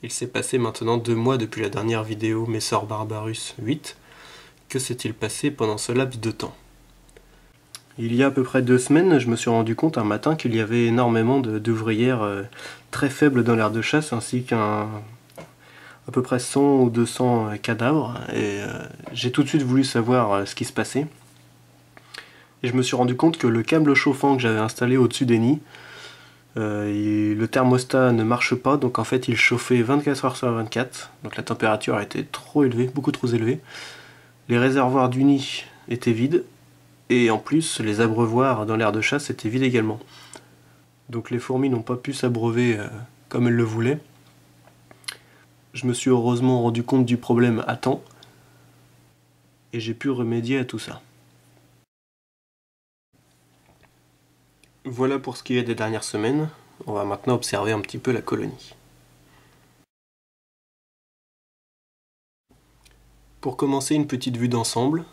Il s'est passé maintenant 2 mois depuis la dernière vidéo Messor Barbarus 8. Que s'est-il passé pendant ce laps de temps? Il y a à peu près 2 semaines, je me suis rendu compte un matin qu'il y avait énormément d'ouvrières très faibles dans l'aire de chasse, ainsi qu'à peu près 100 ou 200 cadavres, et j'ai tout de suite voulu savoir ce qui se passait. Et je me suis rendu compte que le câble chauffant que j'avais installé au-dessus des nids, le thermostat ne marche pas, donc en fait il chauffait 24 heures sur 24, donc la température était trop élevée, beaucoup trop élevée. Les réservoirs du nid étaient vides, et en plus les abreuvoirs dans l'aire de chasse étaient vides également. Donc les fourmis n'ont pas pu s'abreuver comme elles le voulaient. Je me suis heureusement rendu compte du problème à temps, et j'ai pu remédier à tout ça. Voilà pour ce qui est des dernières semaines. On va maintenant observer un petit peu la colonie. Pour commencer, une petite vue d'ensemble.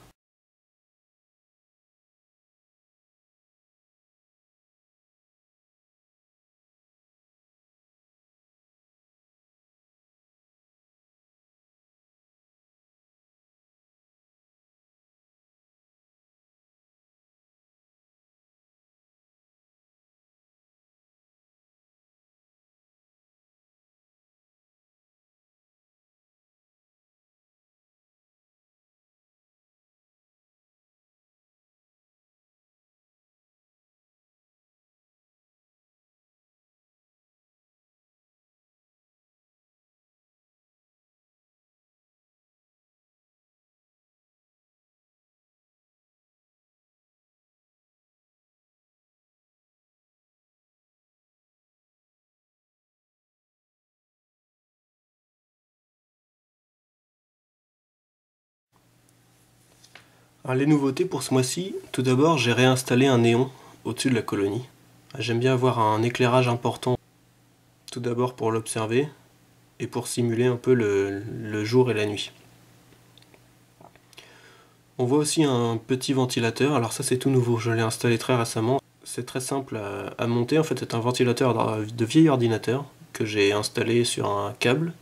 Alors, les nouveautés pour ce mois-ci, tout d'abord j'ai réinstallé un néon au-dessus de la colonie. J'aime bien avoir un éclairage important, tout d'abord pour l'observer et pour simuler un peu le jour et la nuit. On voit aussi un petit ventilateur, alors ça c'est tout nouveau, je l'ai installé très récemment. C'est très simple à monter, en fait c'est un ventilateur de vieil ordinateur que j'ai installé sur un câble.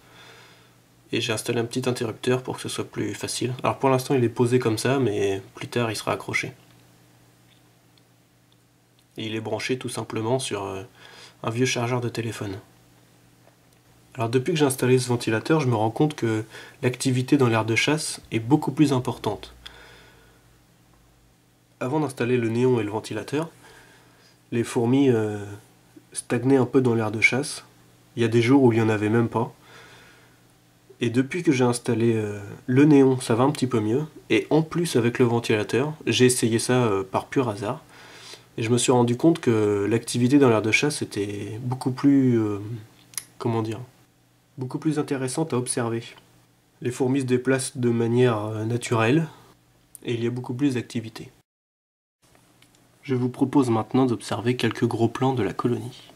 Et j'ai installé un petit interrupteur pour que ce soit plus facile. Alors pour l'instant il est posé comme ça, mais plus tard il sera accroché. Et il est branché tout simplement sur un vieux chargeur de téléphone. Alors depuis que j'ai installé ce ventilateur, je me rends compte que l'activité dans l'aire de chasse est beaucoup plus importante. Avant d'installer le néon et le ventilateur, les fourmis stagnaient un peu dans l'aire de chasse. Il y a des jours où il n'y en avait même pas. Et depuis que j'ai installé le néon, ça va un petit peu mieux. Et en plus avec le ventilateur, j'ai essayé ça par pur hasard. Et je me suis rendu compte que l'activité dans l'aire de chasse était beaucoup plus... comment dire, beaucoup plus intéressante à observer. Les fourmis se déplacent de manière naturelle, et il y a beaucoup plus d'activité. Je vous propose maintenant d'observer quelques gros plans de la colonie.